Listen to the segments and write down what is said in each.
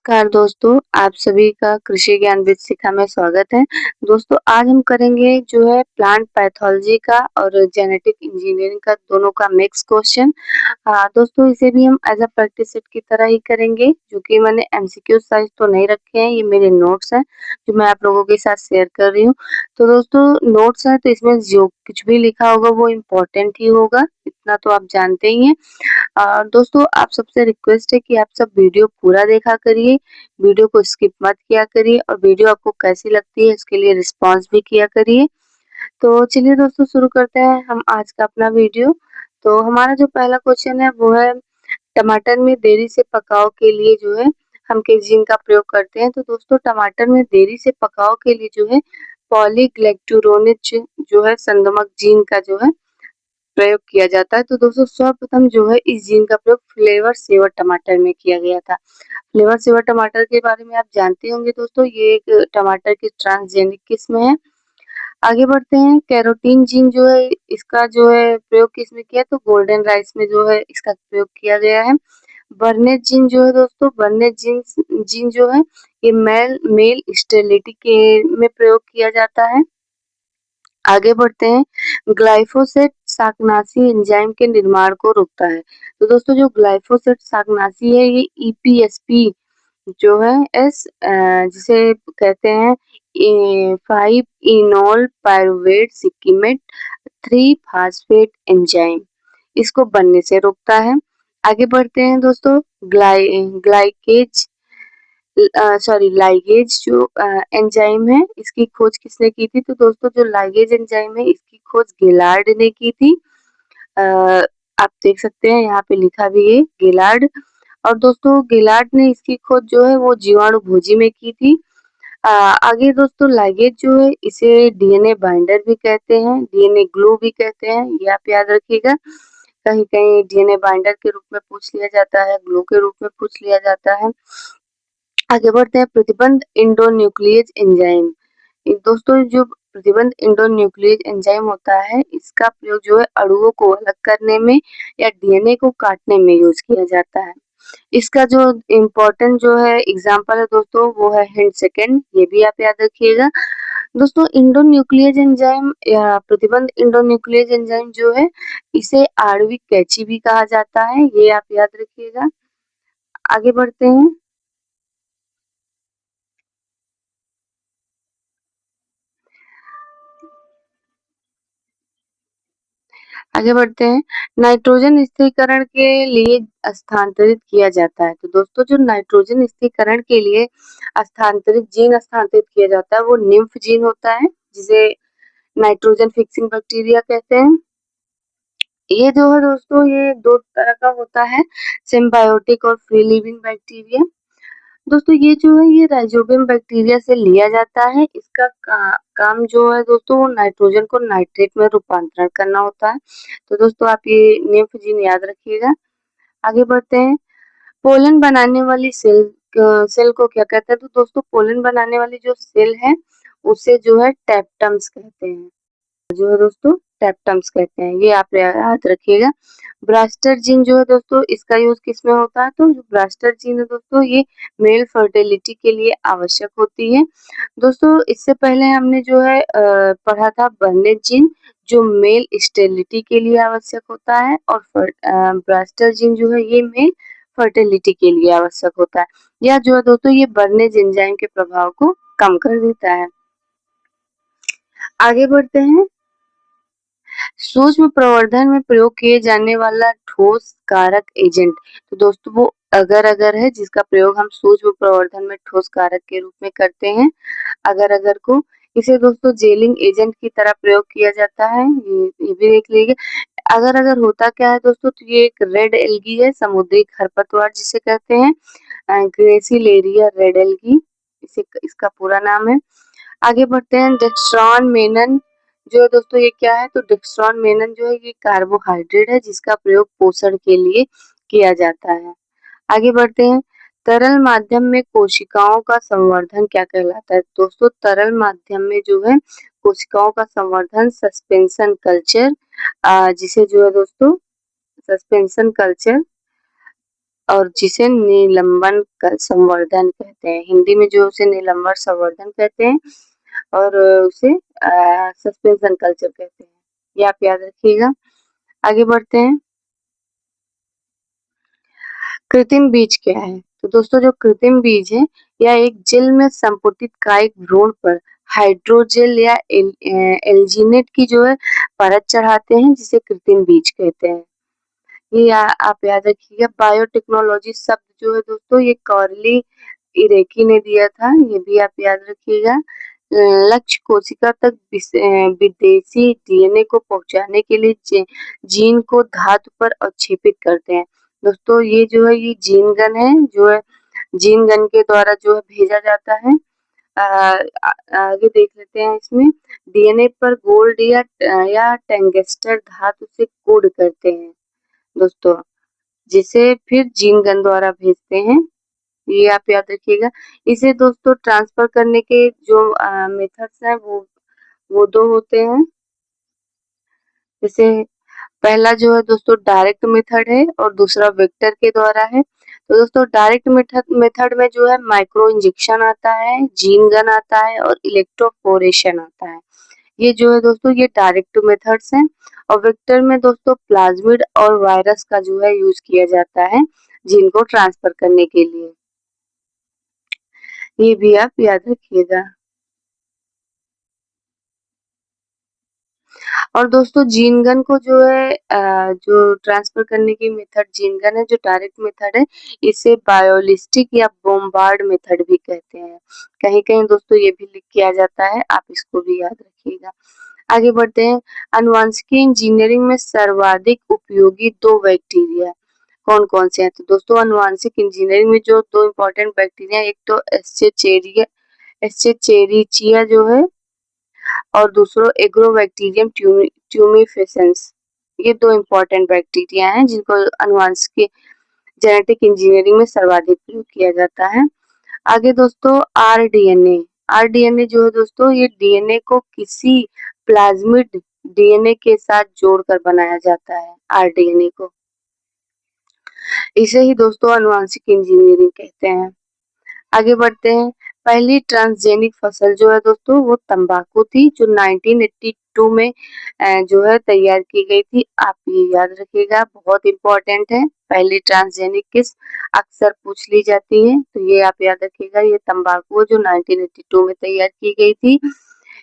नमस्कार दोस्तों, आप सभी का कृषि ज्ञान विद शिखा में स्वागत है। दोस्तों आज हम करेंगे जो है प्लांट पैथोलॉजी का और जेनेटिक इंजीनियरिंग का दोनों का मिक्स क्वेश्चन। दोस्तों इसे भी हम एज अ प्रैक्टिस सेट की तरह ही करेंगे, जो कि मैंने एमसीक्यू साइज तो नहीं रखे हैं, ये मेरे नोट्स हैं जो मैं आप लोगों के साथ शेयर कर रही हूँ। तो दोस्तों नोट्स हैं तो इसमें जो कुछ भी लिखा होगा वो इम्पोर्टेंट ही होगा, इतना तो आप जानते ही हैं। दोस्तों आप सबसे रिक्वेस्ट है कि आप सब वीडियो पूरा देखा करिए, वीडियो को स्किप मत किया करिए और वीडियो आपको कैसी लगती है इसके लिए रिस्पॉन्स भी किया करिए। तो चलिए दोस्तों शुरू करते हैं हम आज का अपना वीडियो। तो हमारा जो पहला क्वेश्चन है वो है टमाटर में देरी से पकाव के लिए जो है हम किस जीन का प्रयोग करते हैं। तो दोस्तों टमाटर में देरी से पकाव के लिए जो है पॉलीग्लैक्टुरोनिच जो है संदमक जीन का जो है प्रयोग किया जाता है। तो दोस्तों सर्वप्रथम जो है इस जीन का प्रयोग फ्लेवर सेवर टमाटर में किया गया था। फ्लेवर सेवर टमाटर के बारे में आप जानते होंगे दोस्तों, ये एक टमाटर की ट्रांसजेनिक किस्म है। आगे बढ़ते हैं, कैरोटीन जीन जो है इसका जो है प्रयोग किसमें किया, तो गोल्डन राइस में जो है इसका प्रयोग किया गया है। बर्नेट जीन जो है दोस्तों, बर्नेट जीन जीन जो है ये मेल मेल स्टेरिलिटी के में प्रयोग किया जाता है। आगे बढ़ते हैं, ग्लाइफोसेट शाकनाशी एंजाइम के निर्माण को रोकता है। तो दोस्तों जो ग्लाइफोसेट शाकनाशी है ये ईपीएसपी जो है जिसे कहते हैं 5 इनोल पायरुवेट सिक्कीमेट 3 फास्फेट एंजाइम, इसको बनने से रोकता है। आगे बढ़ते हैं दोस्तों, ग्लाइकेज लाइगेज जो एंजाइम है इसकी खोज किसने की थी, तो दोस्तों जो लाइगेज एंजाइम है इसकी खोज गिलार्ड ने की थी। अ, आप देख सकते हैं यहाँ पे लिखा भी है गिलार्ड। और दोस्तों गिलार्ड ने इसकी खोज जो है वो जीवाणु भोजी में की थी। आगे दोस्तों लाइगेज जो है इसे डीएनए बाइंडर भी कहते हैं, डीएनए ग्लू भी कहते हैं, ये आप याद रखिएगा। कहीं कहीं डीएनए बाइंडर के रूप में पूछ लिया जाता है, ग्लू के रूप में पूछ लिया जाता है। आगे बढ़ते हैं, प्रतिबंध इंडोन्यूक्लियेज एंजाइम। दोस्तों जो प्रतिबंध इंडोन्यूक्लियेज एंजाइम होता है इसका प्रयोग जो है अणुओं को अलग करने में या डीएनए को काटने में यूज किया जाता है। इसका जो इम्पोर्टेंट जो है एग्जाम्पल है दोस्तों वो है हिंड सेकेंड, ये भी आप याद रखिएगा। दोस्तों इंडोन्यूक्लियेज एंजाइम या प्रतिबंध इंडोन्यूक्लियेज एंजाइम जो है इसे आणविक कैंची भी कहा जाता है, ये आप याद रखिएगा। आगे बढ़ते हैं, नाइट्रोजन स्थिरीकरण के लिए स्थानांतरित किया जाता है। तो दोस्तों जो नाइट्रोजन स्थिरीकरण के लिए जीन स्थानांतरित किया जाता है वो निम्फ जीन होता है, जिसे नाइट्रोजन फिक्सिंग बैक्टीरिया कहते हैं। ये जो है दोस्तों ये दो तरह का होता है, सिम्बायोटिक और फ्री लिविंग बैक्टीरिया। दोस्तों ये जो है ये राइजोबियम बैक्टीरिया से लिया जाता है। इसका काम जो है दोस्तों वो नाइट्रोजन को नाइट्रेट में रूपांतरण करना होता है। तो दोस्तों आप ये निम्फ जीन याद रखिएगा। आगे बढ़ते हैं, पोलन बनाने वाली सेल को क्या कहते हैं, तो दोस्तों पोलन बनाने वाली जो सेल है उसे जो है टेप्टम्स कहते हैं, जो है दोस्तों टेप्टम्स कहते हैं, ये आप याद रखिएगा। ब्रास्टर जीन जो है दोस्तों इसका यूज किस में होता है, तो जो ब्रास्टर जीन है दोस्तों ये मेल फर्टिलिटी के लिए आवश्यक होती है। दोस्तों इससे पहले हमने जो है पढ़ा था बर्नेट जीन जो मेल स्टेरिलिटी के लिए आवश्यक होता है, और ब्रास्टर जीन जो है ये मेल फर्टिलिटी के लिए आवश्यक होता है। या जो है दोस्तों ये बर्नेज एंजाइम के प्रभाव को कम कर देता है। आगे बढ़ते हैं, सूक्ष्म प्रवर्धन में प्रयोग किए जाने वाला ठोस कारक एजेंट। तो दोस्तों वो अगर अगर है जिसका प्रयोग हम सूक्ष्म प्रवर्धन में ठोस कारक के रूप में करते हैं। अगर अगर को इसे दोस्तों जेलिंग एजेंट की तरह प्रयोग किया जाता है, ये भी देख लीजिए। अगर अगर होता क्या है दोस्तों, तो ये एक रेड एल्गी है, समुद्री खरपतवार जिसे कहते हैं, ग्रेसिलेरिया रेड एल्गी इसे इसका पूरा नाम है। आगे बढ़ते हैं, डेक्स्ट्रॉन मेनन जो है दोस्तों ये क्या है, तो डेक्स्ट्रॉन मेनन जो है ये कार्बोहाइड्रेट है जिसका प्रयोग पोषण के लिए किया जाता है। आगे बढ़ते हैं, तरल माध्यम में कोशिकाओं का संवर्धन क्या कहलाता है, दोस्तों तरल माध्यम में जो है कोशिकाओं का संवर्धन सस्पेंशन कल्चर, जिसे जो है दोस्तों सस्पेंशन कल्चर और जिसे निलंबन संवर्धन कहते हैं। हिंदी में जो उसे निलंबन संवर्धन कहते हैं और उसे सस्पेंशन कल्चर कहते हैं। ये आप याद रखिएगा। आगे बढ़ते हैं। कृत्रिम बीज क्या है? तो दोस्तों जो कृत्रिम बीज है यह एक जेल में संपुटित कायिक भ्रूण पर हाइड्रोजेल या एल्जीनेट की जो है परत चढ़ाते हैं, जिसे कृत्रिम बीज कहते हैं। ये आप याद रखिएगा। बायोटेक्नोलॉजी शब्द जो है दोस्तों ये कॉर्ली इरेकी ने दिया था, ये भी आप याद रखिएगा। लक्ष्य कोशिका तक विदेशी डीएनए को पहुंचाने के लिए जीन को धातु पर अवक्षेपित करते हैं। दोस्तों ये जो है ये जीन गन है, जो है जीन गन के द्वारा जो है भेजा जाता है। आगे देख लेते हैं। इसमें डीएनए पर गोल्ड या टंगस्टन धातु से कोड करते हैं दोस्तों, जिसे फिर जीन गन द्वारा भेजते हैं। ये आप याद रखिएगा। इसे दोस्तों ट्रांसफर करने के जो मेथड्स हैं वो दो होते हैं। जैसे पहला जो है दोस्तों डायरेक्ट मेथड है और दूसरा वेक्टर के द्वारा है। तो दोस्तों डायरेक्ट मेथड में जो है माइक्रो इंजेक्शन आता है, जीन गन आता है और इलेक्ट्रोपोरेशन आता है। ये जो है दोस्तों ये डायरेक्ट मेथड्स हैं। और वेक्टर में दोस्तों प्लाज्मिड और वायरस का जो है यूज किया जाता है जीन को ट्रांसफर करने के लिए। ये भी आप याद रखिएगा। और दोस्तों जीन गन को जो है जो ट्रांसफर करने की मेथड जीन गन है, जो डायरेक्ट मेथड है, इसे बायोलिस्टिक या बोम्बार्ड मेथड भी कहते हैं। कहीं कहीं दोस्तों ये भी लिख किया जाता है, आप इसको भी याद रखिएगा। आगे बढ़ते हैं। आनुवंशिकी इंजीनियरिंग में सर्वाधिक उपयोगी दो बैक्टीरिया कौन कौन से हैं? तो दोस्तों आनुवंशिक इंजीनियरिंग में जो दो इम्पोर्टेंट बैक्टीरिया, एक तो एस्चेरिचिया जो है और दूसरा एग्रोबैक्टीरियम ट्यूमिफेसेंस। ये दो इम्पोर्टेंट बैक्टीरिया हैं जिनको आनुवंशिक जेनेटिक इंजीनियरिंग में सर्वाधिक प्रयोग किया जाता है। आगे दोस्तों आरडीएनए। आरडीएनए जो है दोस्तों ये डीएनए को किसी प्लाज्मिड डीएनए के साथ जोड़कर बनाया जाता है। आरडीएनए को इसे ही दोस्तों आनुवंशिक इंजीनियरिंग कहते हैं। आगे बढ़ते हैं। पहली ट्रांसजेनिक फसल जो है दोस्तों वो तंबाकू थी, जो 1982 में जो है तैयार की गई थी। आप ये याद रखिएगा, बहुत इम्पोर्टेंट है। पहली ट्रांसजेनिक किस अक्सर पूछ ली जाती है, तो ये आप याद रखिएगा। ये तंबाकू जो 1982 में तैयार की गई थी।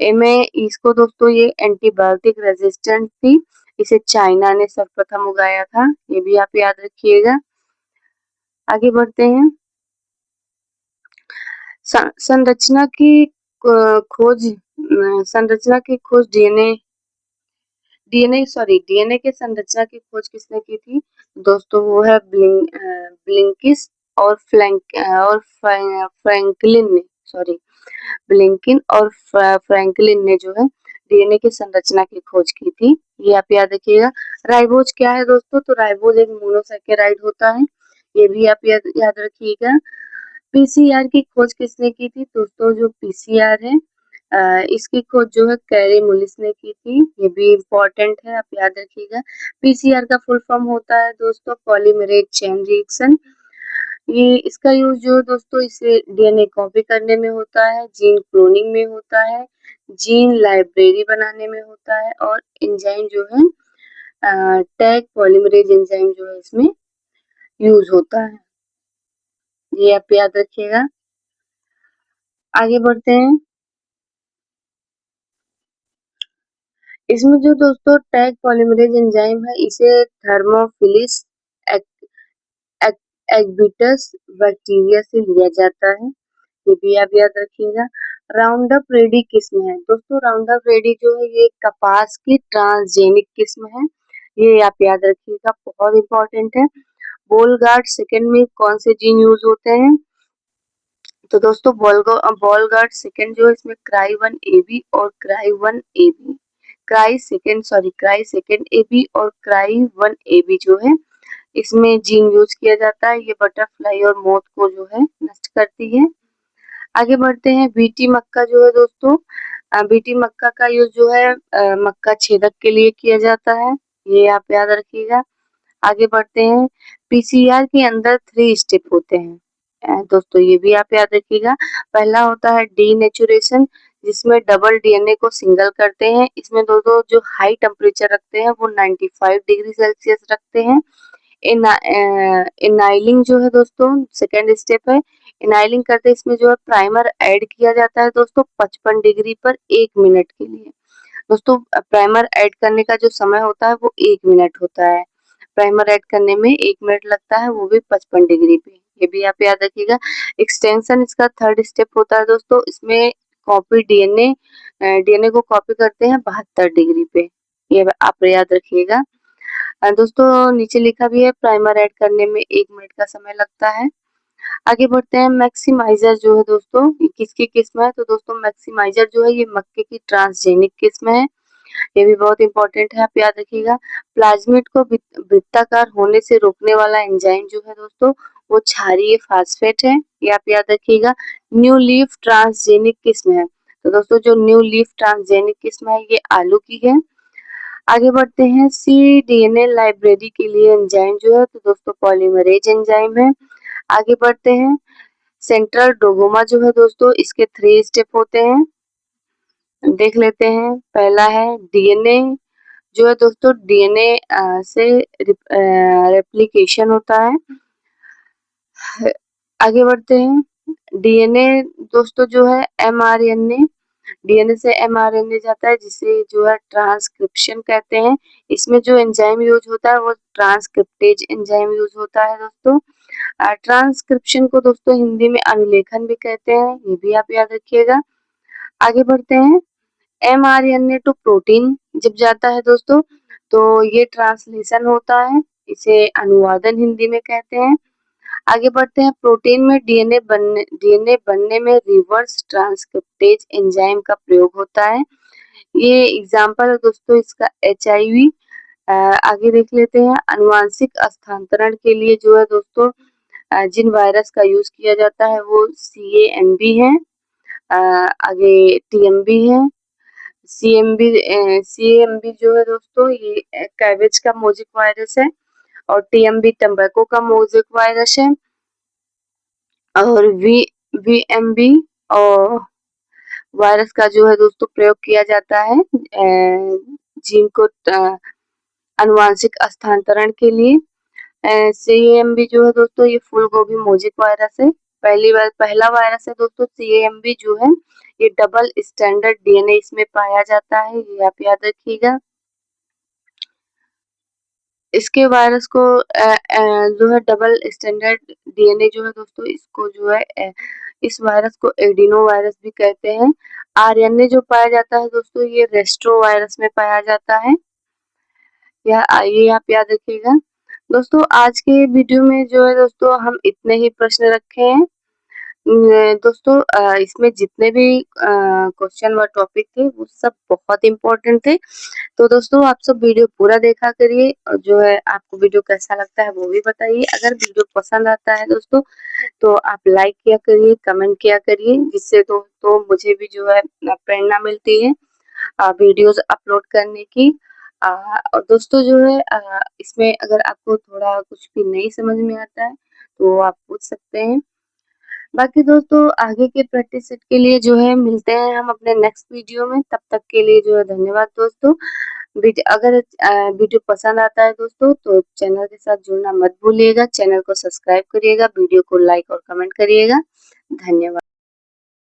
इनमें इसको दोस्तों ये एंटीबायोटिक रेजिस्टेंट थी। इसे चाइना ने सर्वप्रथम उगाया था, ये भी आप याद रखिएगा। आगे बढ़ते हैं। संरचना की खोज संरचना की खोज डीएनए के संरचना की खोज किसने की थी? दोस्तों वो है ब्लिंकिस और फ्रैंकलिन ने, ब्लिंकिन और फ्रैंकलिन ने जो है डीएनए की संरचना की खोज की थी। ये आप याद रखिएगा। राइबोज क्या है दोस्तों? तो राइबोज एक मोनोसैकेराइड होता है, ये भी आप याद रखिएगा। पीसीआर की खोज किसने की थी? दोस्तों जो पीसीआर है इसकी खोज जो है कैरी मुलिस ने की थी, ये भी इम्पोर्टेंट है, आप याद रखिएगा। पीसीआर का फुल फॉर्म होता है दोस्तों पॉलीमरेज चेन रिएक्शन। ये इसका यूज जो दोस्तों इसे डीएनए कॉपी करने में होता है, जीन क्लोनिंग में होता है, जीन लाइब्रेरी बनाने में होता है और एंजाइम जो है टैग पॉलीमरेज एंजाइम जो है इसमें यूज होता है। ये आप याद रखिएगा। आगे बढ़ते हैं। इसमें जो दोस्तों टैग पॉलीमरेज एंजाइम है इसे थर्मोफिलिस एक्विटस बैक्टीरिया से लिया जाता है, ये भी आप याद रखिएगा। राउंड अप रेडी किस्म है दोस्तों? राउंड अप रेडी जो है ये कपास की ट्रांसजेनिक किस्म है, ये आप याद रखिएगा, बहुत इंपॉर्टेंट है। बोलगार्ड सेकंड में कौन से जीन यूज होते हैं? तो दोस्तों बॉलगार्ड सेकंड जो है इसमें क्राई वन ए बी और cry one A B cry second A B और क्राई वन ए बी जो है इसमें जीन यूज किया जाता है। ये बटरफ्लाई और मोथ को जो है नष्ट करती है। आगे बढ़ते हैं। बीटी मक्का जो है दोस्तों बीटी मक्का का यूज जो है मक्का छेदक के लिए किया जाता है, ये आप याद रखिएगा। आगे बढ़ते हैं, पीसीआर के अंदर 3 स्टेप होते हैं। दोस्तों ये भी आप याद रखिएगा। पहला होता है डीनेचुरेशन, जिसमें डबल डीएनए को सिंगल करते हैं। इसमें दोस्तों जो हाई टेम्परेचर रखते हैं वो 95 डिग्री सेल्सियस रखते हैं। एनाइलिंग जो है दोस्तों सेकेंड स्टेप है। एनाइलिंग करते इसमें जो है प्राइमर ऐड किया जाता है दोस्तों 55 डिग्री पर 1 मिनट के लिए। दोस्तों प्राइमर ऐड करने का जो समय होता है वो 1 मिनट होता है। प्राइमर ऐड करने में 1 मिनट लगता है, वो भी 55 डिग्री पे। ये भी आप याद रखिएगा। एक्सटेंशन इसका थर्ड स्टेप होता है दोस्तों। इसमें कॉपी डीएनए को कॉपी करते हैं 72 डिग्री पे। ये आप याद रखिएगा। दोस्तों नीचे लिखा भी है प्राइमर ऐड करने में 1 मिनट का समय लगता है। आगे बढ़ते हैं, मैक्सिमाइजर जो है दोस्तों ये किसकी किस्म है? तो दोस्तों मैक्सिमाइजर जो है ये मक्के की ट्रांसजेनिक किस्म है। ये भी बहुत इंपॉर्टेंट है, आप याद रखिएगा। प्लाज्मिड को वृत्ताकार होने से रोकने वाला एंजाइम जो है दोस्तों वो क्षारीय फास्फेट है। ये आप याद रखिएगा। न्यू लीफ ट्रांसजेनिक किस्म है। तो दोस्तों जो न्यू लीफ ट्रांसजेनिक किस्म है ये आलू की है। आगे बढ़ते हैं, सी डीएनए लाइब्रेरी के लिए एंजाइम जो है तो दोस्तों पॉलीमरेज एंजाइम है। आगे बढ़ते हैं, सेंट्रल डोगोमा जो है दोस्तों इसके 3 स्टेप होते हैं, देख लेते हैं। पहला है डीएनए जो है दोस्तों डीएनए से रेप्लिकेशन होता है। आगे बढ़ते हैं, डीएनए दोस्तों जो है एमआरएनए, डीएनए से एमआरएनए जाता है जिसे जो है ट्रांसक्रिप्शन कहते हैं। इसमें जो एंजाइम यूज होता है वो ट्रांसक्रिप्टेज एंजाइम यूज होता है दोस्तों। ट्रांसक्रिप्शन को दोस्तों हिंदी में अनुलेखन भी कहते हैं, ये भी आप याद रखिएगा। आगे बढ़ते हैं, एमआरएनए टू प्रोटीन जब जाता है दोस्तों तो ये ट्रांसलेशन होता है, इसे अनुवादन हिंदी में कहते हैं। आगे बढ़ते हैं, प्रोटीन में डीएनए बनने में रिवर्स ट्रांसक्रिप्टेज एंजाइम का प्रयोग होता है। ये एग्जाम्पल है दोस्तों इसका एचआईवी। आगे देख लेते हैं, अनुवांशिक स्थानांतरण के लिए जो है दोस्तों जिन वायरस का यूज किया जाता है वो CANB है। आगे TMB है। CMB जो है दोस्तों ये कैबेज का मोजिक वायरस है और TMB टम्बैको का मोजिक वायरस है। और VMB और वायरस का जो है दोस्तों प्रयोग किया जाता है जीन को अनुवांशिक स्थानांतरण के लिए। CAMB जो है दोस्तों ये फूल गोभी मोजिक वायरस है। पहला वायरस है दोस्तों CAMB जो है ये डबल स्टैंडर्ड डीएनए इसमें पाया जाता है, ये आप याद रखिएगा। इसके वायरस को जो है डबल स्टैंडर्ड डीएनए जो है दोस्तों इसको जो है इस वायरस को एडिनो वायरस भी कहते हैं। आरएनए जो पाया जाता है दोस्तों ये रेस्ट्रो वायरस में पाया जाता है, या ये आप याद रखिएगा। दोस्तों आज के वीडियो में जो है दोस्तों हम इतने ही प्रश्न रखे हैं। दोस्तों इसमें जितने भी क्वेश्चन व टॉपिक थे वो सब बहुत इम्पोर्टेंट थे। तो दोस्तों आप सब वीडियो पूरा देखा करिए और जो है आपको वीडियो कैसा लगता है वो भी बताइए। अगर वीडियो पसंद आता है दोस्तों तो आप लाइक किया करिए, कमेंट किया करिए, जिससे दोस्तों मुझे भी जो है प्रेरणा मिलती है वीडियोस अपलोड करने की। और दोस्तों जो है इसमें अगर आपको थोड़ा कुछ भी नहीं समझ में आता है तो आप पूछ सकते हैं। बाकी दोस्तों आगे के प्रैक्टिस सेट के लिए जो है मिलते हैं हम अपने नेक्स्ट वीडियो में। तब तक के लिए जो है धन्यवाद दोस्तों। अगर वीडियो पसंद आता है दोस्तों तो चैनल के साथ जुड़ना मत भूलिएगा, चैनल को सब्सक्राइब करिएगा, वीडियो को लाइक और कमेंट करिएगा। धन्यवाद।